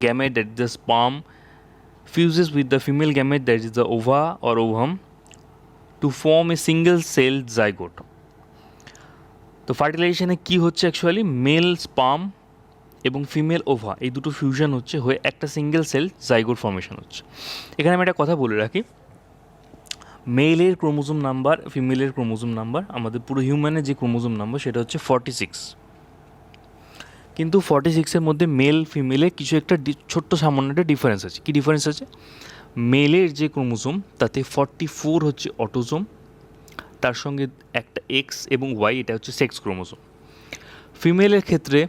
gamete, that is the sperm, fuses with the female gamete, that is the ova or ovum, to form a single celled zygote. তো ফার্টিলাইজেশনে কী হচ্ছে actually, mail sperm এবং female ওভা এই দুটো fusion হচ্ছে, হয়ে একটা single cell zygote formation হচ্ছে। এখানে আমি একটা কথা বলে রাখি, মেলের ক্রোমোজোম নাম্বার, ফিমেলের ক্রোমোজোম নাম্বার, আমাদের পুরো হিউম্যানের যে ক্রোমোজোম নাম্বার সেটা হচ্ছে 46, কিন্তু 46-এর মধ্যে মেল ফিমেলে কিছু একটা ছোট্ট সামান্য একটা ডিফারেন্স আছে। কী ডিফারেন্স আছে? মেলের যে ক্রোমোজোম তাতে 44 হচ্ছে অটোজোম, তার সঙ্গে একটা এক্স এবং ওয়াই, এটা হচ্ছে সেক্স ক্রোমোজোম। ফিমেলের ক্ষেত্রে,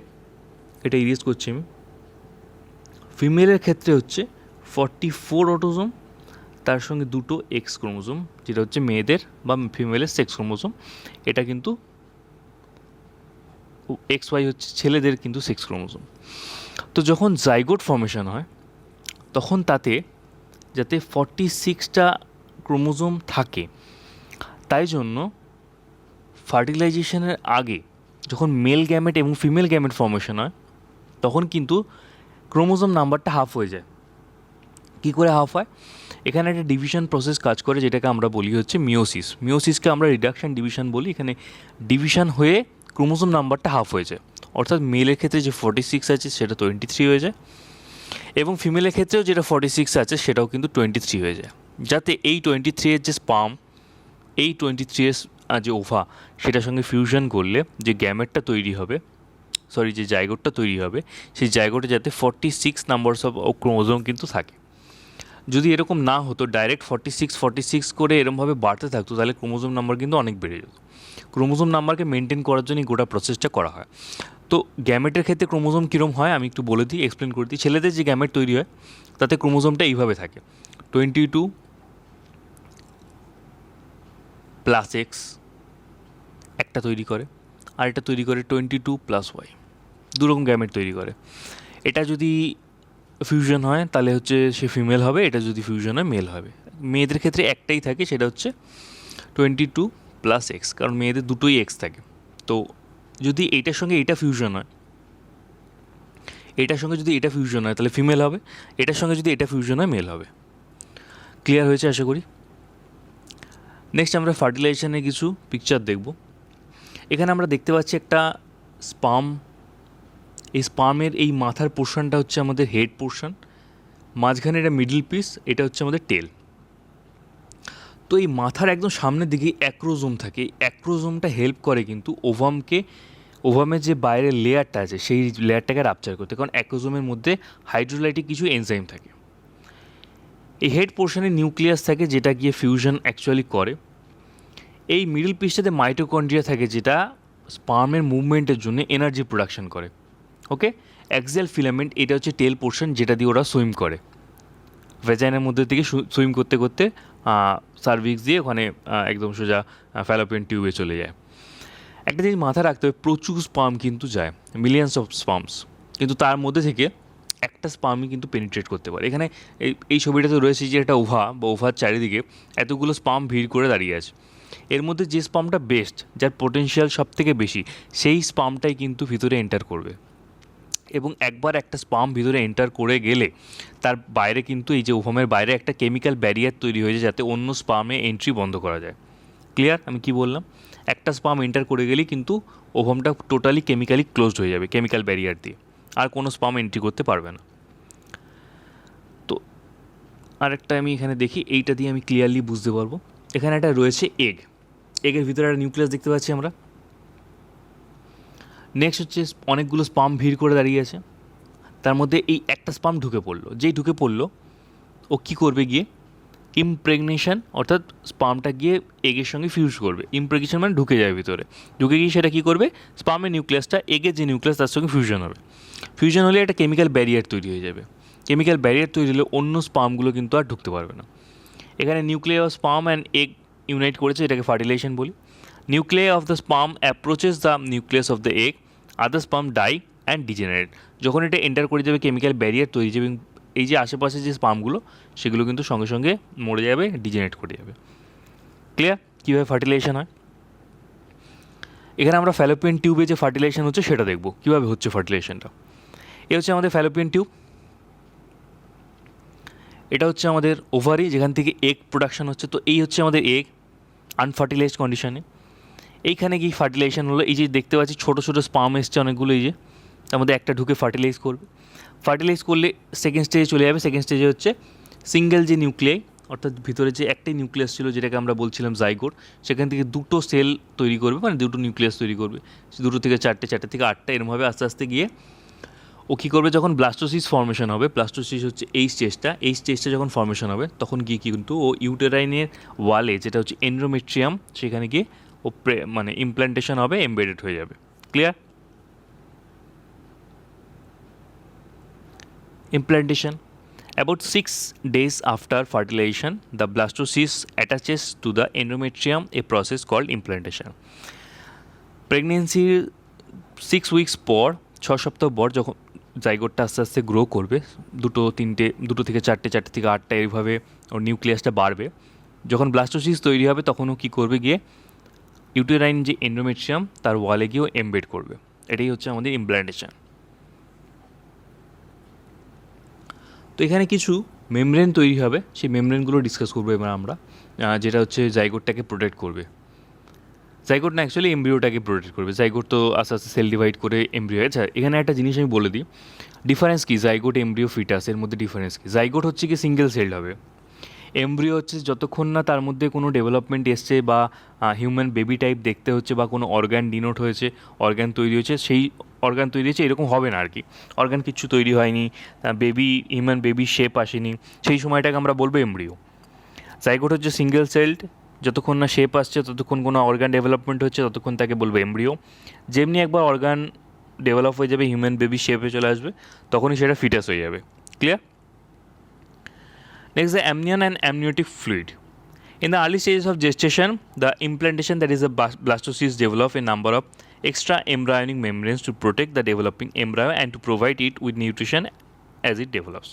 এটা ইরেজ করছি আমি, ফিমেলের ক্ষেত্রে হচ্ছে 44 অটোজোম, তার সঙ্গে দুটো এক্স ক্রোমোজোম, যেটা হচ্ছে মেয়েদের বা ফিমেলের সেক্স ক্রোমোজোম। এটা কিন্তু এক্স ওয়াই হচ্ছে ছেলেদের কিন্তু সেক্স ক্রোমোজোম। তো যখন জাইগোট ফর্মেশন হয় তখন তাতে যাতে 46টা ক্রোমোজোম থাকে, তাই জন্য ফার্টিলাইজেশনের আগে যখন মেল গ্যামেট এবং ফিমেল গ্যামেট ফর্মেশন হয় তখন কিন্তু ক্রোমোজোম নাম্বারটা হাফ হয়ে যায়। কী করে হাফ হয়? এখানে একটা ডিভিশন প্রসেস কাজ করে, যেটাকে আমরা বলি হচ্ছে মিওসিস। মিওসিসকে আমরা রিডাকশন ডিভিশন বলি। এখানে ডিভিশন হয়ে ক্রোমোজোম নাম্বারটা হাফ হয়ে যায়, অর্থাৎ মেলের ক্ষেত্রে যে 46 আছে সেটা 23 হয়ে যায়, এবং ফিমেলের ক্ষেত্রেও যেটা 46 আছে সেটাও কিন্তু 23 হয়ে যায়। যাতে এই 23-এর যে স্পার্ম, এই 23-এর যে ওভা, সেটার সঙ্গে ফিউশন করলে যে গ্যামেটটা তৈরি হবে, সরি যে জাইগোটটা তৈরি হবে, সেই জাইগোটে যাতে 46 নাম্বারস অফ ক্রোমোজোম কিন্তু থাকে। যদি এরকম না হতো, ডাইরেক্ট 46 করে এরমভাবে বাড়তে থাকতো, তাহলে ক্রোমোজোম নাম্বার কিন্তু অনেক বেড়ে যেত। ক্রোমোজোম নাম্বারকে মেনটেন করার জন্যই গোটা প্রসেসটা করা হয়। তো গ্যামেটের ক্ষেত্রে ক্রোমোজোম কীরকম হয় আমি একটু বলে দিই, এক্সপ্লেন করে দিই। ছেলেদের যে গ্যামেট তৈরি হয় তাতে ক্রোমোজোমটা এইভাবে থাকে, 22 প্লাস এক্স একটা তৈরি করে, আর এটা তৈরি করে 22 প্লাস ওয়াই, দুরকম গ্যামেট তৈরি করে। এটা যদি ফিউশন হয় তাহলে হচ্ছে সে ফিমেল হবে, এটা যদি ফিউশন হয় মেল হবে। মেয়েদের ক্ষেত্রে একটাই থাকে, সেটা হচ্ছে 22 প্লাস এক্স, কারণ মেয়েদের দুটোই এক্স থাকে। তো যদি এইটার সঙ্গে এটা ফিউশন হয়, এটার সঙ্গে যদি এটা ফিউশন হয় তাহলে ফিমেল হবে, এটার সঙ্গে যদি এটা ফিউশন হয় মেল হবে। ক্লিয়ার হয়েছে আশা করি। নেক্সট আমরা ফার্টিলাইজেশনের কিছু পিকচার দেখব। এখানে আমরা দেখতে পাচ্ছি একটা স্পার্ম। এই স্পার্মের এই মাথার পোর্শনটা হচ্ছে আমাদের হেড পোর্শন, মাঝখানে এটা মিডল পিস, এটা হচ্ছে আমাদের টেল। তো এই মাথার একদম সামনের দিকে অ্যাক্রোজোম থাকে, অ্যাক্রোজোমটা হেল্প করে কিন্তু ওভামের যে বাইরের লেয়ারটা আছে সেই লেয়ারটাকে রাপচার করতে, কারণ অ্যাক্রোজোমের মধ্যে হাইড্রোলাইটিক কিছু এনজাইম থাকে। এই হেড পোর্শনে নিউক্লিয়াস থাকে যেটা গিয়ে ফিউশন অ্যাকচুয়ালি করে। এই মিডল পিসটাতে মাইটোকন্ড্রিয়া থাকে যেটা স্পার্মের মুভমেন্টের জন্য এনার্জি প্রোডাকশন করে। ওকে, অ্যাক্সিয়াল ফিলামেন্ট, এটা হচ্ছে টেল পোর্শন যেটা দিয়ে ওরা সুইম করে, ভেজাইনের মধ্যে থেকে সুইম করতে করতে সার্ভিক্স দিয়ে ওখানে একদম সোজা ফ্যালোপিয়ান টিউবে চলে যায়। একটা জিনিস মাথায় রাখতে হবে, প্রচুর স্পার্ম কিন্তু যায়, মিলিয়ন্স অফ স্পার্মস, কিন্তু তার মধ্যে থেকে একটা স্পার্মই কিন্তু পেনিট্রেট করতে পারে। এখানে এই ছবিটাতে রয়েছে যে একটা ওভা বা ওভার চারিদিকে এতগুলো স্পার্ম ভিড় করে দাঁড়িয়ে আছে। এর মধ্যে যে স্পার্মটা বেস্ট, যার পোটেনশিয়াল সব থেকে বেশি, সেই স্পার্মটাই কিন্তু ভিতরে এন্টার করবে। এবং একবার একটা স্পার্ম ভিতরে এন্টার করে গেলে তার বাইরে কিন্তু এই যে ওভামের বাইরে একটা কেমিক্যাল ব্যারিয়ার তৈরি হয়ে যায়, যাতে অন্য স্পার্মে এন্ট্রি বন্ধ করা যায়। ক্লিয়ার আমি কি বললাম? একটা স্পার্ম এন্টার করে গেলেই কিন্তু ওভামটা টোটালি কেমিক্যালি ক্লোজড হয়ে যাবে কেমিক্যাল ব্যারিয়ার দিয়ে, আর কোনো স্পার্ম এন্ট্রি করতে পারবে না। তো আরেকটা আমি এখানে দেখি, এইটা দিয়ে আমি ক্লিয়ারলি বুঝতে পারবো। এখানে একটা রয়েছে এগ, এগের ভিতরে একটা নিউক্লিয়াস দেখতে পাচ্ছি আমরা। নেক্সট হচ্ছে অনেকগুলো স্পার্ম ভিড় করে দাঁড়িয়ে আছে, তার মধ্যে এই একটা স্পার্ম ঢুকে পড়লো। যেই ঢুকে পড়লো ও কী করবে, গিয়ে ইমপ্রেগনেশন, অর্থাৎ স্পার্মটা গিয়ে এগের সঙ্গে ফিউজ করবে। ইমপ্রেগনেশন মানে ঢুকে যাবে ভিতরে, ঢুকে গিয়ে সেটা কী করবে, স্পার্মের নিউক্লিয়াসটা এগের যে নিউক্লিয়াস তার সঙ্গে ফিউশন হবে। ফিউশন হলে একটা কেমিক্যাল ব্যারিয়ার তৈরি হয়ে যাবে। কেমিক্যাল ব্যারিয়ার তৈরি হলে অন্য স্পার্মগুলো কিন্তু আর ঢুকতে পারবে না। এখানে nucleus of sperm and egg unite করেছে, এটাকে ফার্টিলাইজেশন বলি। Nuclei of the sperm approaches the nucleus of the egg, other sperm die and degenerate. যখন এটা এন্টার করে যাবে কেমিক্যাল ব্যারিয়ার তৈরি যাবে, এই যে আশেপাশে যে স্পার্মগুলো সেগুলো কিন্তু সঙ্গে সঙ্গে মরে যাবে, ডিজেনারেট করে যাবে। ক্লিয়ার কীভাবে ফার্টিলাইজেশন হয়? এখানে আমরা ফ্যালোপিয়ান টিউবে যে ফার্টিলাইজেশন হচ্ছে সেটা দেখব, কীভাবে হচ্ছে ফার্টিলাইজেশনটা। এ হচ্ছে আমাদের ফ্যালোপিয়ান টিউব। এটা হচ্ছে আমাদের ওভারি, যেখান থেকে এগ প্রোডাকশন হচ্ছে। তো এই হচ্ছে আমাদের এগ আনফার্টিলাইজড কন্ডিশনে। এইখানে কি ফার্টিলাইজেশন হলো, এই যে দেখতে পাচ্ছি ছোটো ছোটো স্পার্ম এসছে অনেকগুলো, এই যে তার মধ্যে একটা ঢুকে ফার্টিলাইজ করবে। ফার্টিলাইজ করলে সেকেন্ড স্টেজে চলে যাবে। সেকেন্ড স্টেজে হচ্ছে সিঙ্গেল যে নিউক্লিয়াই, অর্থাৎ ভিতরে যে একটাই নিউক্লিয়াস ছিল যেটাকে আমরা বলছিলাম জাইগোট, সেখান থেকে দুটো সেল তৈরি করবে, মানে দুটো নিউক্লিয়াস তৈরি করবে, দুটো থেকে চারটে, চারটে থেকে আটটা, এরমভাবে আস্তে আস্তে গিয়ে ও কী করবে, যখন ব্লাস্টোসিস ফর্মেশন হবে, ব্লাস্টোসিস হচ্ছে এই স্টেজটা যখন ফর্মেশন হবে তখন গিয়ে কিন্তু ও ইউটেরাইনের ওয়ালে, যেটা হচ্ছে এন্ড্রোমেট্রিয়াম, সেখানে গিয়ে ও মানে ইমপ্ল্যান্টেশন হবে, এমবেডেড হয়ে যাবে। Clear? Implantation: about 6 days after fertilization, the blastocyst attaches to the endometrium, a process called implantation. প্রেগনেন্সির 6 উইকস পর, 6 সপ্তাহ পর, যখন জাইগোটটা আস্তে আস্তে গ্রো করবে, দুটো থেকে চারটে, চারটে থেকে আটটা, এইভাবে ওর নিউক্লিয়াসটা বাড়বে। যখন ব্লাস্টোসিস তৈরি হবে তখন ও কী করবে, গিয়ে ইউটেরাইন যে এন্ডোমেট্রিয়াম তার ওয়ালে গিয়েও এমবেড করবে। এটাই হচ্ছে আমাদের ইমপ্ল্যান্টেশন। তো এখানে কিছু মেমব্রেন তৈরি হবে, সেই মেমব্রেনগুলো ডিসকাস করবো এবার আমরা, যেটা হচ্ছে জাইগোটটাকে প্রোটেক্ট করবে। জাইগোট না, অ্যাকচুয়ালি এমব্রিওটাকে প্রোটেক্ট করবে। জাইগোট তো আস্তে আস্তে সেল ডিভাইড করে এমব্রিও। আচ্ছা, এখানে একটা জিনিস আমি বলে দিই, ডিফারেন্স কী জাইগোট, এমব্রিও, ফিটাস, এর মধ্যে ডিফারেন্স কী? জাইগোট হচ্ছে কি সিঙ্গেল সেলড হবে। এমব্রিও হচ্ছে যতক্ষণ না তার মধ্যে কোনো ডেভেলপমেন্ট এসছে বা হিউম্যান বেবি টাইপ দেখতে হচ্ছে বা কোনো অর্গান ডিনোট হয়েছে, অর্গান তৈরি হয়েছে, সেই অর্গান তৈরি হয়েছে এরকম হবে না আর কি। অর্গান কিচ্ছু তৈরি হয়নি, হিউম্যান বেবি শেপ আসেনি, সেই সময়টাকে আমরা বলবো এমব্রিও। জাইগোট হচ্ছে সিঙ্গেল সেলড, যতক্ষণ না শেপ আসছে, ততক্ষণ কোনো অর্গান ডেভেলপমেন্ট হচ্ছে, ততক্ষণ তাকে বলবো এমব্রিও। যেমনি একবার অর্গান ডেভেলপ হয়ে যাবে, হিউম্যান বেবি শেপে চলে আসবে, তখনই সেটা ফিটাস হয়ে যাবে। Clear? Next, the amnion and amniotic fluid. In the early stages of gestation, the implantation, that is the blastocyst, develop a number of extra embryonic membranes to protect the developing embryo and to provide it with nutrition as it develops.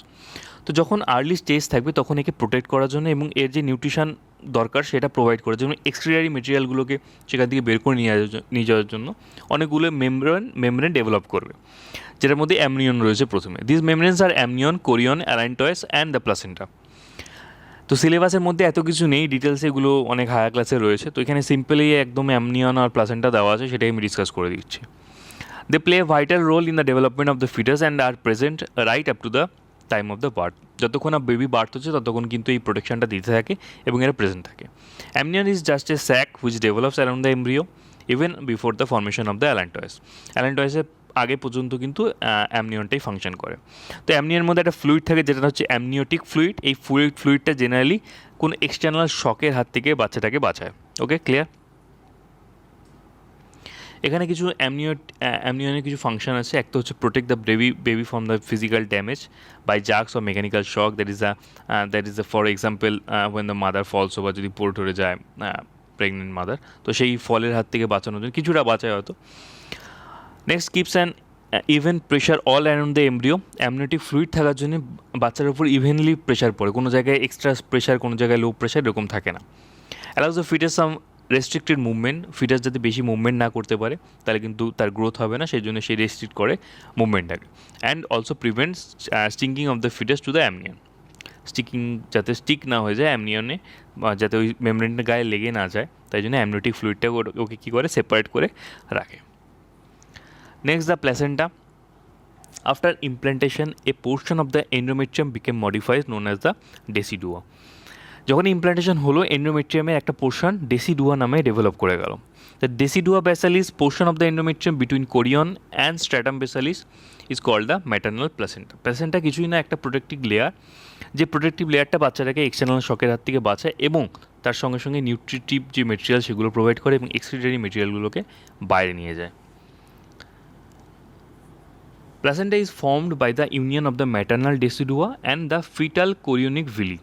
তো যখন early stage থাকবে তখন একে protect করার জন্য এবং এর যে নিউট্রিশন দরকার সেটা প্রোভাইড করার জন্য, এক্সটেরিয়রি মেটেরিয়ালগুলোকে সেখান থেকে বের করে নিয়ে যাওয়ার জন্য অনেকগুলো মেমব্রেন ডেভেলপ করবে, যেটার মধ্যে অ্যামনিয়ন রয়েছে প্রথমে। This membranes are amnion, chorion, allantois and the placenta. তো সিলেবাসের মধ্যে এত কিছু নেই, ডিটেলস এগুলো অনেক হায়ার ক্লাসে রয়েছে। তো এখানে সিম্পলি একদম অ্যামনিয়ন আর প্লাসেন্টা দেওয়া আছে, সেটাই আমি ডিসকাস করে দিচ্ছি। They play a vital role in the development of the foetus and are present right up to the time of the birth. যতক্ষণ না বেবি বার্থ হচ্ছে ততক্ষণ কিন্তু এই প্রোটেকশনটা দিতে থাকে এবং এরা প্রেজেন্ট থাকে। Amnion is just a sac which develops around the embryo even before the formation of the allantois. অ্যালান্টয়েসের আগে পর্যন্ত কিন্তু অ্যামনিয়নটাই ফাংশন করে। তো অ্যামনিয়নের মধ্যে একটা ফ্লুইড থাকে যেটা হচ্ছে অ্যামনিওটিক ফ্লুইড। এই ফ্লুইডটা জেনারেলি কোনো এক্সটার্নাল শকের হাত থেকে বাচ্চাটাকে বাঁচায়। Okay, clear? এখানে কিছু অ্যামনিয়নের কিছু ফাংশন আছে। একটা হচ্ছে protect the baby from the physical damage by jerks or mechanical shock, that is for example when the mother falls over, যদি পড়ে টরে যায় প্রেগনেন্ট মাদার, তো সেই ফলের হাত থেকে বাঁচানোর জন্য কিছুটা বাঁচায় হয়তো। Next, keeps an even pressure all around the embryo. Amniotic fluid থাকার জন্য বাচ্চার উপর ইভেনলি প্রেশার পড়ে, কোনো জায়গায় এক্সট্রা প্রেশার, কোনো জায়গায় লো প্রেশার, এরকম থাকে না। Allows the foetus some restricted movement. Foetus যাতে বেশি মুভমেন্ট না করতে পারে, তাহলে কিন্তু তার গ্রোথ হবে না, সেই জন্য সে রেস্ট্রিক্ট করে মুভমেন্টটাকে। And also prevents sticking of the foetus to the amnion. Sticking যাতে স্টিক না হয়ে যায় অ্যামনিয়নে, যাতে ওই মেমব্রেনটা গায়ে লেগে না যায়, তাই জন্য অ্যামনিওটিক ফ্লুইডটা ওকে কী করে, সেপারেট করে রাখে। Next, the placenta. After implantation, a portion of the endometrium became modified, known as the decidua. যখন ইমপ্ল্যান্টেশন হলো, এন্ডোমেট্রিয়ামের একটা পোর্শন ডেসিডুয়া নামে ডেভেলপ করে গেল। The decidua basalis portion of the endometrium between chorion and stratum basalis is called the maternal placenta. Placenta কিছুই না, একটা প্রোটেক্টিভ লেয়ার, যে প্রোটেক্টিভ লেয়ারটা বাচ্চাটাকে এক্সটার্নাল শকের হাত থেকে বাঁচায় এবং তার সঙ্গে সঙ্গে নিউট্রিটিভ যে মেটেরিয়াল সেগুলো প্রোভাইড করে এবং এক্সক্রিটরি মেটেরিয়ালগুলোকে বাইরে নিয়ে যায়। Placenta is formed by the union of the maternal decidua and the fetal chorionic villi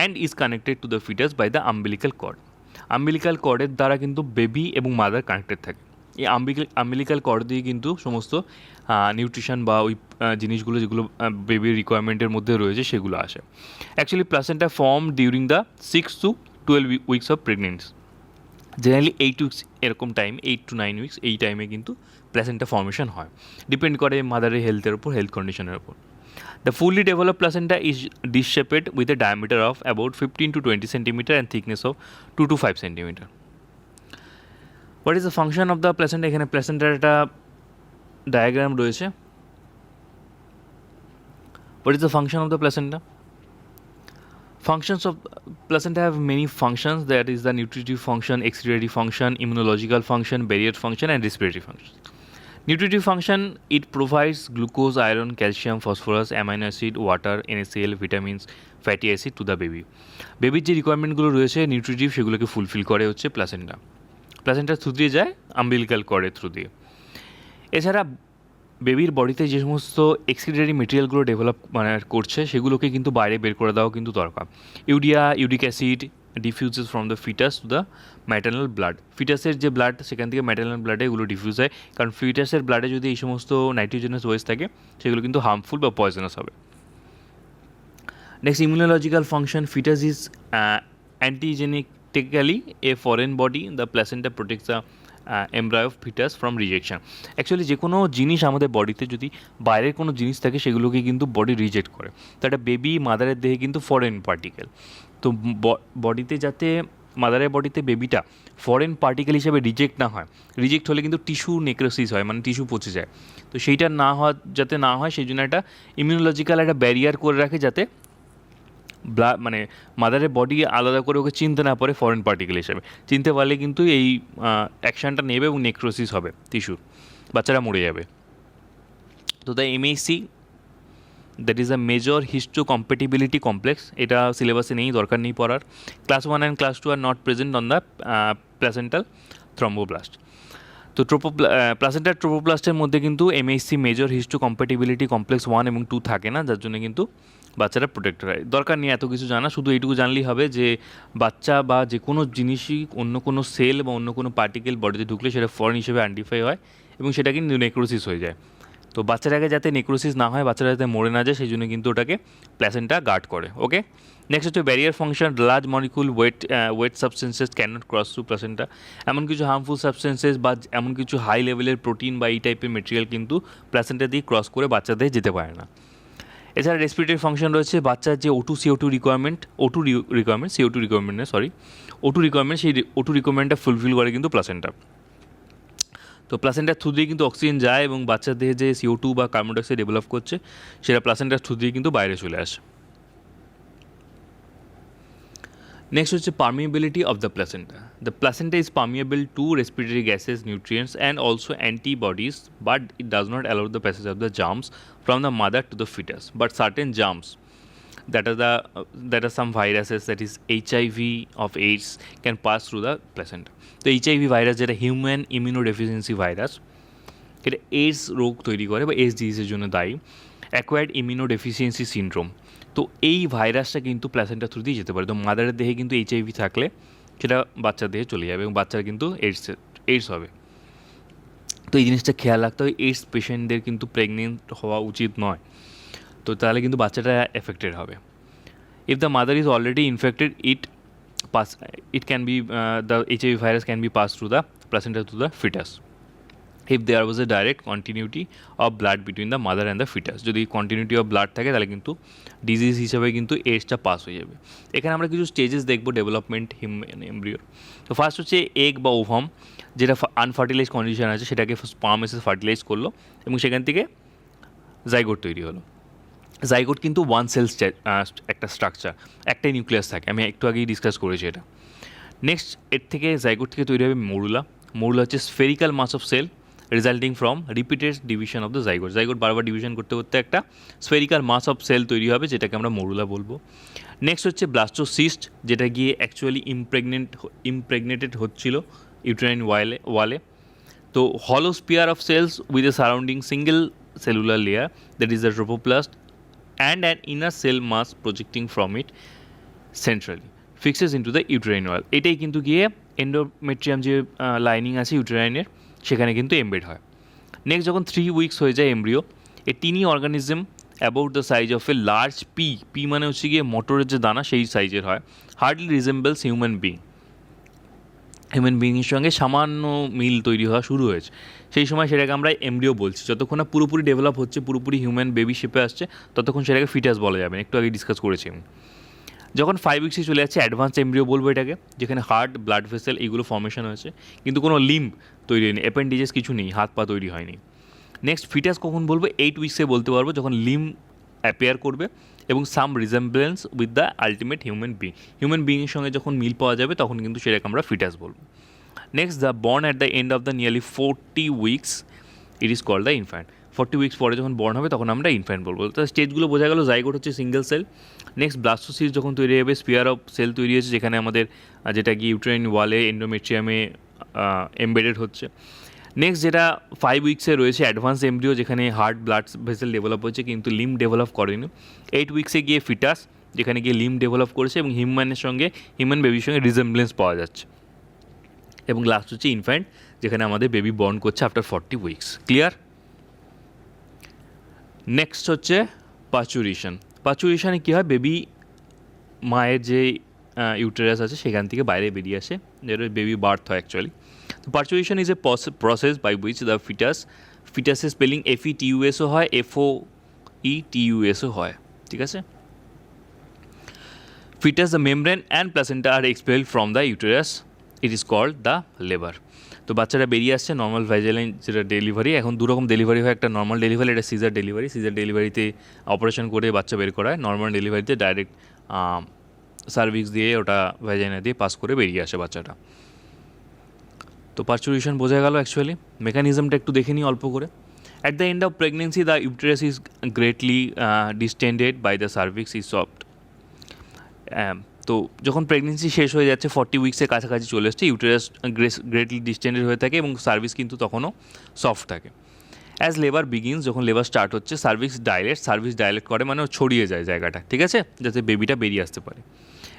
and is connected to the fetus by the umbilical cord. Umbilical কর্ডের দ্বারা কিন্তু বেবি এবং মাদার কানেক্টেড থাকে। এই আম্বিলিক্যাল কর্ড দিয়ে কিন্তু সমস্ত nutrition বা ওই জিনিসগুলো যেগুলো বেবির রিকোয়ারমেন্টের মধ্যে রয়েছে সেগুলো আসে। Actually placenta form during the 6 to 12 weeks of pregnancy. Generally 8 weeks এরকম টাইম, 8 to 9 উইকস এই টাইমে কিন্তু প্লাসেন্টা ফর্মেশন হয়। ডিপেন্ড করে মাদারের হেলথের উপর, হেলথ কন্ডিশনের উপর। The fully developed placenta is dish-shaped with a diameter of about 15 to 20 centimeter and thickness of 2 to 5 centimeter. What is the function of the placenta? এখানে প্লাসেন্টার একটা ডায়াগ্রাম রয়েছে. What is the function of the placenta? Functions of placenta have many functions. That is the nutritive function, excretory function, immunological function, barrier function, and respiratory function. Nutritive function, it provides glucose, iron, calcium, phosphorus, amino acid, water, NaCl, vitamins, fatty acid to the baby. বেবির যে রিকোয়ারমেন্টগুলো রয়েছে nutritive সেগুলোকে fulfil করে হচ্ছে placenta. প্লাসেন্টার through দিয়ে যায় umbilical কর্ডের through দিয়ে. এছাড়া বেবির বডিতে যে সমস্ত এক্সক্রিটরি মেটেরিয়ালগুলো ডেভেলপ করছে সেগুলোকে কিন্তু বাইরে বের করে দেওয়া কিন্তু দরকার. Uric acid diffuses from the foetus to the maternal blood. ফিটাসের যে ব্লাড সেখান থেকে ম্যাটার্নাল ব্লাডে এগুলো ডিফিউজ হয়, কারণ ফিটাসের ব্লাডে যদি এই সমস্ত নাইট্রোজেনাস ওয়েস্ট থাকে সেগুলো কিন্তু হার্মফুল বা পয়জনাস হবে. Next, immunological function. Foetus is antigenetically a foreign body. The placenta protects the embryo foetus from rejection. Actually যে কোনো জিনিস আমাদের বডিতে যদি বাইরের কোনো জিনিস থাকে সেগুলোকে কিন্তু বডি রিজেক্ট করে. তো একটা বেবি মাদারের দেহে কিন্তু ফরেন পার্টিকেল. তো বডিতে যাতে মাদারের বডিতে বেবিটা ফরেন পার্টিকেল হিসেবে রিজেক্ট না হয়, রিজেক্ট হলে কিন্তু টিস্যু নেক্রোসিস হয়, মানে টিস্যু পচে যায়. তো সেইটা যাতে না হয় সেই জন্য একটা ইমিউনোলজিক্যাল একটা ব্যারিয়ার করে রাখে যাতে মানে মাদারের বডি আলাদা করে ওকে চিনতে না পারে ফরেন পার্টিকেল হিসেবে. চিনতে পারলে কিন্তু এই অ্যাকশানটা নেবে এবং নেক্রোসিস হবে টিস্যু, বাচ্চারা মরে যাবে. তো the MHC, that is a major histocompatibility complex. এটা সিলেবাসে নেই, দরকার নেই পড়ার. Class 1 and class 2 are not present on the placental trophoblast. তো প্লাসেন্টার ট্রোপোপ্লাস্টের মধ্যে কিন্তু MHC মেজর হিস্টোকম্প্যাটিবিলিটি কমপ্লেক্স 1 এবং 2 থাকে না, যার জন্য কিন্তু বাচ্চারা প্রোটেক্টেড হয়. দরকার নেই এত কিছু জানা, শুধু এইটুকু জানলেই হবে যে বাচ্চা বা যে কোনো জিনিসই অন্য কোনো সেল বা অন্য কোনো পার্টিকেল বডিতে ঢুকলে সেটা ফরেন হিসেবে আইডেন্টিফাই হয় এবং সেটা কিন্তু নেক্রোসিস হয়ে যায়. তো বাচ্চাটাকে যাতে নেক্রোসিস না হয়, বাচ্চারা যাতে মরে না যায়, সেই জন্য কিন্তু ওটাকে প্লাসেন্টা গার্ড করে. ওকে, নেক্সট হচ্ছে barrier function. Large molecule weight substances cannot cross through placenta. এমন কিছু হার্মফুল সাবস্টেন্সেস বা এমন কিছু হাই লেভেলের প্রোটিন বা এই টাইপের মেটেরিয়াল কিন্তু প্লাসেন্টা দিয়ে ক্রস করে বাচ্চাদের যেতে পারে না. এছাড়া রেসপিরেটরি ফাংশন রয়েছে. বাচ্চার যে O2 CO2 requirement, O2 requirement, সেই O2 রিকোয়ারমেন্টটা ফুলফিল করে কিন্তু প্লাসেন্টা. তো প্লাসেন্টার থ্রু দিয়ে কিন্তু অক্সিজেন যায় এবং বাচ্চার দেহে যে CO2 বা কার্বন ডাইঅক্সাইড ডেভেলপ করছে সেটা প্লাসেন্টার থ্রু দিয়ে কিন্তু বাইরে চলে আসে. নেক্সট হচ্ছে permeability of the placenta. The placenta is permeable to respiratory gases, nutrients and also antibodies, but it does not allow the passage of the germs from the mother to the fetus. But certain germs, that are some viruses, that is HIV of AIDS, can pass through the placenta. তো HIV virus যেটা human immunodeficiency virus, এটা AIDS রোগ তৈরি করে বা AIDS ডিজিজের জন্য দায়ী. Acquired immunodeficiency syndrome, তো এই ভাইরাসটা কিন্তু প্লাসেন্টা থ্রু দিয়ে যেতে পারে. তো মাদারের দেহে কিন্তু HIV থাকলে সেটা বাচ্চার দেহে চলে যাবে এবং বাচ্চার কিন্তু এইডস হবে. তো এই জিনিসটা খেয়াল রাখতে হবে. এইডস পেশেন্টদের কিন্তু প্রেগনেন্ট হওয়া উচিত নয়, তো তাহলে কিন্তু বাচ্চাটা এফেক্টেড হবে. If the mother is already infected, it can be the HIV virus can be passed through the placenta to the fetus. If there was a direct continuity of blood between the mother and the fetus, যদি continuity of blood থাকে তাহলে কিন্তু disease হিসাবে কিন্তু এইডসটা pass হয়ে যাবে. এখানে আমরা কিছু স্টেজেস দেখবো ডেভেলপমেন্ট এমব্রিওর. তো ফার্স্ট হচ্ছে এগ বা ওভাম, যেটা আনফার্টিলাইজ কন্ডিশন আছে সেটাকে স্পার্ম এসে ফার্টিলাইজ করলো এবং সেখান থেকে জাইগোট তৈরি হলো. জাইগোট কিন্তু ওয়ান সেল একটা স্ট্রাকচার, একটাই নিউক্লিয়াস থাকে, আমি একটু আগেই ডিসকাস করেছি এটা. নেক্সট এর থেকে জাইগোট থেকে তৈরি হবে মরুলা. মরুলা হচ্ছে spherical mass of cell resulting from repeated division of the zygote. Zygote বারবার ডিভিশন করতে করতে একটা স্ফেরিক্যাল মাস অফ সেল তৈরি হবে, যেটাকে আমরা মরুলা বলবো. নেক্সট হচ্ছে ব্লাস্টোসিস্ট, যেটা গিয়ে অ্যাকচুয়ালি ইমপ্রেগনেটেড হচ্ছিল ইউটেরাইন ওয়ালে. তো হলো sphere of cells with a surrounding single cellular layer, that is the trophoblast, and an inner cell mass projecting from it centrally fixes into the uterine wall. এটাই কিন্তু গিয়ে এন্ডোমেট্রিয়াম যে লাইনিং আছে ইউটেরাইনের সেখানে কিন্তু এমবেড হয়. নেক্সট যখন 3 weeks হয়ে যায় embryo, a tiny organism about the size of a large pea মানে হচ্ছে গিয়ে মটরের যে দানা সেই সাইজের হয়, hardly resembles human being. Human বিইংয়ের সঙ্গে সামান্য মিল তৈরি হওয়া শুরু হয়েছে, সেই সময় সেটাকে আমরা এমব্রিও বলছি। যতক্ষণ না পুরোপুরি ডেভেলপ হচ্ছে, পুরোপুরি হিউম্যান বেবি শেপে আসছে, ততক্ষণ সেটাকে ফিটাস বলা যাবে না, একটু আগে ডিসকাস করেছি আমি। যখন 5 উইক্সে চলে যাচ্ছে অ্যাডভান্স এমব্রিও বলবো এটাকে, যেখানে হার্ট, ব্লাড ভেসেল এইগুলো ফর্মেশন হয়েছে, কিন্তু কোনো লিম্ব তৈরি হয়নি, অ্যাপেন্ডিজেস কিছু নেই, হাত পা তৈরি হয়নি। নেক্সট ফিটাস কখন বলবো? 8 উইক্সে বলতে পারবো, যখন লিম্ব অ্যাপিয়ার করবে এবং সাম রিজেম্বলেন্স উইথ দ্য আলটিমেট হিউম্যান বিইংয়ের সঙ্গে যখন মিল পাওয়া যাবে, তখন কিন্তু সেটাকে আমরা ফিটাস বলবো। Next, the born at the end of the nearly 40 weeks, it is called the infant. 40 weeks পরে যখন বর্ন হবে তখন আমরা ইনফ্যান্ট বলবো। তো স্টেজগুলো বোঝা গেল। জাইগোট হচ্ছে সিঙ্গেল সেল। নেক্সট, ব্লাস্টোসিস্ট যখন তৈরি হবে, স্পিয়ার অফ সেল তৈরি হয়েছে, যেখানে আমাদের যেটা গিয়ে ইউটেরাইন ওয়ালে এন্ডোমেট্রিয়ামে এমবেডেড হচ্ছে। নেক্সট, যেটা 5 উইক্সে রয়েছে অ্যাডভান্স এমব্রিও, যেখানে হার্ট, ব্লাড ভেসেল ডেভেলপ হয়েছে কিন্তু লিম্ব ডেভেলপ করেনি। 8 উইক্সে গিয়ে ফিটাস, যেখানে গিয়ে লিম্ব ডেভেলপ করেছে এবং হিউম্যান বেবির সঙ্গে রিজেম্বলেন্স পাওয়া যাচ্ছে। এবং লাস্ট হচ্ছে ইনফ্যান্ট, যেখানে আমাদের বেবি বর্ন করছে আফটার 40 উইক্স। ক্লিয়ার? নেক্সট হচ্ছে পাচুরেশন। পাচুরেশনে কী হয়? বেবি মায়ের যে ইউটেরাস আছে সেখান থেকে বাইরে বেরিয়ে আসে, যেটা বেবি বার্থ হয় অ্যাকচুয়ালি। তো parturition is a process by which the ফিটাসের স্পেলিং FETUSও হয়, FOETUSও হয়, ঠিক আছে? Foetus, the membrane and placenta are expelled from the uterus, it is called the labour. তো বাচ্চারা বেরিয়ে আসছে নর্মাল ভ্যাজাইনাল যেটা ডেলিভারি। এখন দুরকম ডেলিভারি হয়, একটা নর্মাল ডেলিভারি, এটা সিজার ডেলিভারি। সিজার ডেলিভারিতে অপারেশন করে বাচ্চা বের করা হয়, নর্মাল ডেলিভারিতে ডাইরেক্ট সার্ভিক্স দিয়ে ওটা ভ্যাজাইনা দিয়ে পাস করে বেরিয়ে আসে বাচ্চাটা। তো পার্চুরেশন বোঝা গেল। অ্যাকচুয়ালি মেকানিজমটা একটু দেখে নিই অল্প করে। At the end of pregnancy the uterus is greatly distended by the cervix is soft. তো যখন প্রেগনেন্সি শেষ হয়ে যাচ্ছে, 40 উইক্সের কাছাকাছি চলে এসছে, ইউটেরাস গ্রেটলি ডিস্টেন্ডেড হয়ে থাকে এবং সার্ভিস কিন্তু তখনও সফট থাকে। অ্যাজ লেবার বিগিনস, যখন লেবার স্টার্ট হচ্ছে, সার্ভিস ডাইলেক্ট করে, মানে ছড়িয়ে যায় জায়গাটা, ঠিক আছে, যাতে বেবিটা বেরিয়ে আসতে পারে।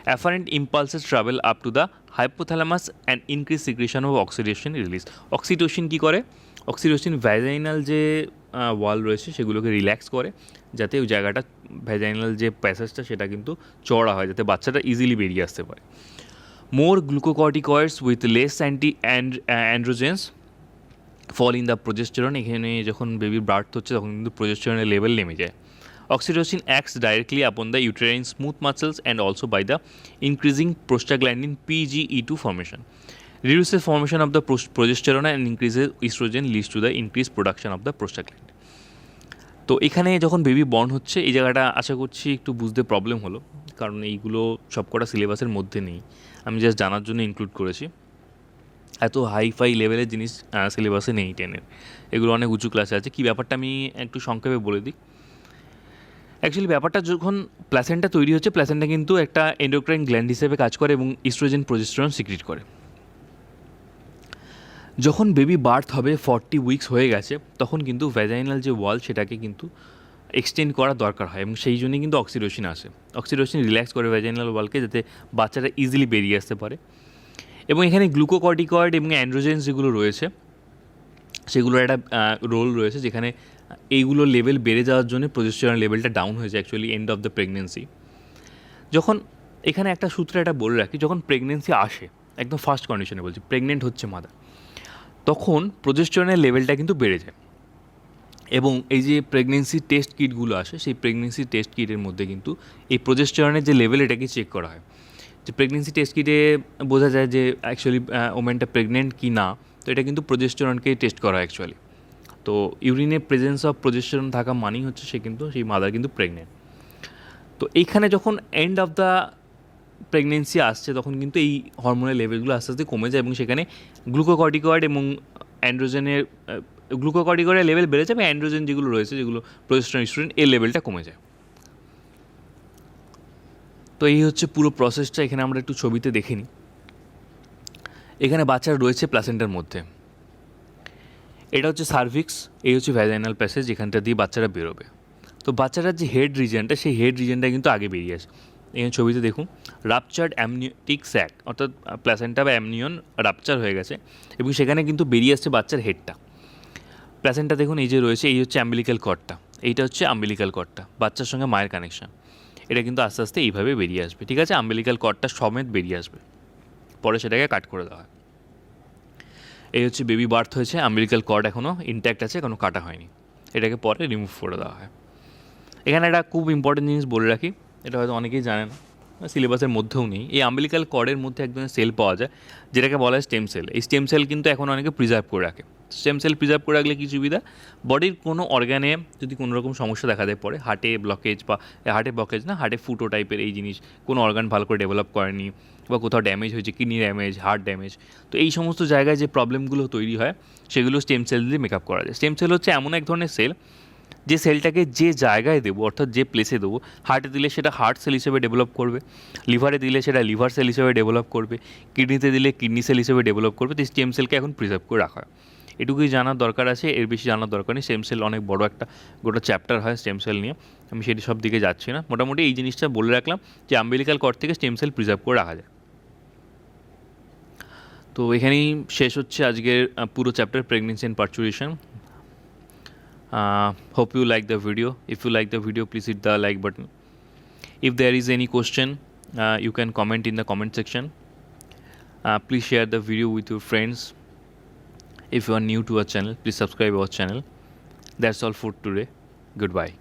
Afferent impulses travel up to the hypothalamus and increase secretion of oxytocin release. Oxytocin কী করে? অক্সিটোসিন ভ্যাজাইনাল যে ওয়াল রয়েছে সেগুলোকে রিল্যাক্স করে, যাতে ওই জায়গাটা ভ্যাজাইনাল যে প্যাসেজটা সেটা কিন্তু চড়া হয়, যাতে বাচ্চাটা ইজিলি বেরিয়ে আসতে পারে। More glucocorticoids with less androgens fall in the progesterone. এখানে যখন বেবির বার্থ হচ্ছে তখন কিন্তু প্রোজেস্টেরনের লেভেল নেমে যায়। Oxytocin acts directly upon the uterine smooth muscles and also by the increasing prostaglandin PGE2 formation. Reduces formation of the progesterone and increases estrogen leads to the increased production of the prostaglandin. তো এখানে যখন baby born হচ্ছে, এই জায়গাটা আশা করছি একটু বুঝতে problem হলো, কারণ এইগুলো সবকটা সিলেবাসের মধ্যে নেই, আমি জাস্ট জানার জন্য ইনক্লুড করেছি। এত হাইফাই লেভেলের জিনিস সিলেবাসে নেই 10-এর, এগুলো অনেক উঁচু ক্লাসে আছে। কী ব্যাপারটা আমি একটু সংক্ষেপে বলে দিই। অ্যাকচুয়ালি ব্যাপারটা, যখন প্ল্যাসেন্টা তৈরি হচ্ছে, প্ল্যাসেন্টা কিন্তু একটা এন্ডোক্রাইন গ্ল্যান্ড হিসেবে কাজ করে এবং ইস্ট্রোজেন প্রোজেস্টেরন সিক্রিট করে। যখন বেবি বার্থ হবে, 40 উইক্স হয়ে গেছে, তখন কিন্তু ভ্যাজাইনাল যে ওয়াল সেটাকে কিন্তু এক্সটেন্ড করা দরকার হয় এবং সেই জন্যই কিন্তু অক্সিটোসিন আসে। অক্সিটোসিন রিল্যাক্স করে ভ্যাজাইনাল ওয়ালকে, যাতে বাচ্চাটা ইজিলি বেরিয়ে আসতে পারে। এবং এখানে গ্লুকোকর্টিকয়েড এবং অ্যান্ড্রোজেন্স যেগুলো রয়েছে সেগুলোর একটা রোল রয়েছে, যেখানে এইগুলো লেভেল বেড়ে যাওয়ার জন্য প্রোজেস্টেরন লেভেলটা ডাউন হয়ে যায় actually and of the pregnancy. যখন এখানে একটা সূত্রে এটা বলে রাখি, যখন প্রেগনেন্সি আসে, একদম ফার্স্ট কন্ডিশনে বলছি, প্রেগনেন্ট হচ্ছে মাদার, তখন প্রোজেস্টেরনের লেভেলটা কিন্তু বেড়ে যায়। এবং এই যে প্রেগনেন্সি টেস্ট কিটগুলো আসে, সেই প্রেগনেন্সি টেস্ট কিটের মধ্যে কিন্তু এই প্রোজেস্টেরনের যে লেভেল এটাকে চেক করা হয়। যে প্রেগনেন্সি টেস্ট কিটে বোঝা যায় যে অ্যাকচুয়ালি ওমেনটা প্রেগনেন্ট কি না, তো এটা কিন্তু প্রোজেস্টেরনকেই টেস্ট করা হয় অ্যাকচুয়ালি। তো ইউরিনে প্রেজেন্স অফ প্রোজেস্টেরন থাকা মানেই হচ্ছে সেই মাদার কিন্তু প্রেগনেন্ট। তো এইখানে যখন এন্ড অফ দ্য প্রেগনেন্সি আসছে, তখন কিন্তু এই হরমোনের লেভেলগুলো আস্তে আস্তে কমে যায় এবং সেখানে গ্লুকোকর্টিকয়েড এবং অ্যান্ড্রোজেনের গ্লুকোকর্টিকয়েডের লেভেল বেড়ে যাবে, অ্যান্ড্রোজেন যেগুলো রয়েছে, যেগুলো প্রোজেস্টেরন ইস্ট্রোজেন, এর লেভেলটা কমে যায়। তো এই হচ্ছে পুরো প্রসেসটা। এখানে আমরা একটু ছবিতে দেখে নিই। এখানে বাচ্চারা রয়েছে প্লাসেন্টার মধ্যে, এটা হচ্ছে সার্ভিক্স, এই হচ্ছে ভ্যাজাইনাল প্যাসেজ, যেখানটা দিয়ে বাচ্চারা বেরোবে। তো বাচ্চাটার যে হেড রিজনটা, সেই হেড রিজনটা কিন্তু আগে বেরিয়ে আসে। এখানে ছবিতে দেখুন, রাপচার্ড অ্যামনিওটিক স্যাক, অর্থাৎ প্লাসেন্টা বা অ্যামনিয়ন রাপচার হয়ে গেছে এবং সেখানে কিন্তু বেরিয়ে আসছে বাচ্চার হেডটা। প্লাসেন্টা দেখুন এই যে রয়েছে, এই হচ্ছে অ্যাম্বিলিক্যাল কর্ডটা, এইটা হচ্ছে অ্যাম্বিলিক্যাল কর্ডটা, বাচ্চার সঙ্গে মায়ের কানেকশান। এটা কিন্তু আস্তে আস্তে এইভাবে বেরিয়ে আসবে, ঠিক আছে, অ্যাম্বিলিক্যাল কর্ডটা সমেত বেরিয়ে আসবে, পরে সেটাকে কাট করে দেওয়া হয়। এই হচ্ছে বেবি বার্থ হয়েছে, আম্বিলিক্যাল কর্ড এখনও ইনট্যাক্ট আছে, এখনও কাটা হয়নি, এটাকে পরে রিমুভ করে দেওয়া হয়। এখানে একটা খুব ইম্পর্টেন্ট জিনিস বলে রাখি, এটা হয়তো অনেকেই জানে না, সিলেবাসের মধ্যেও নেই। এই আম্বিলিক্যাল কর্ডের মধ্যে এক ধরনের সেল পাওয়া যায় যেটাকে বলা হয় স্টেম সেল। এই স্টেম সেল কিন্তু এখন অনেকে প্রিজার্ভ করে রাখে। স্টেম সেল প্রিজার্ভ করে রাখলে কী সুবিধা, বডির কোনো অর্গানে যদি কোনো রকম সমস্যা দেখা দেয় পরে, হার্টে ব্লকেজ বা হার্টে ফুটো টাইপের এই জিনিস, কোনো অর্গান ভালো করে ডেভেলপ করেনি বা কোথাও ড্যামেজ হয়েছে, কিডনি ড্যামেজ, হার্ট ড্যামেজ, তো এই সমস্ত জায়গায় যে প্রবলেমগুলো তৈরি হয় সেগুলো স্টেম সেল দিয়ে মেকআপ করা যায়। স্টেম সেল হচ্ছে এমন এক ধরনের সেল যে সেলটাকে যে জায়গায় দেবো, অর্থাৎ যে প্লেসে দেবো, হার্টে দিলে সেটা হার্ট সেল হিসেবে ডেভেলপ করবে, লিভারে দিলে সেটা লিভার সেল হিসেবে ডেভেলপ করবে, কিডনিতে দিলে কিডনি সেল হিসেবে ডেভেলপ করবে। তো স্টেম সেলকে এখন প্রিজার্ভ করে রাখা হয়, এটুকুই জানার দরকার আছে, এর বেশি জানার দরকার নেই। স্টেম সেল অনেক বড় একটা গোটা চ্যাপ্টার হয় স্টেম সেল নিয়ে, আমি সেটি সব দিকে যাচ্ছি না, মোটামুটি এই জিনিসটা বলে রাখলাম যে আম্বিলিক্যাল কর্ড থেকে স্টেম সেল প্রিজার্ভ করে রাখা যায়। তো এখানেই শেষ হচ্ছে আজকের পুরো chapter pregnancy and parturition. Hope you like the video. If you like the video, please hit the like button. If there is any question, you can comment in the comment section. Please share the video with your friends. If you are new to our channel, please subscribe our channel. That's all for today. Goodbye.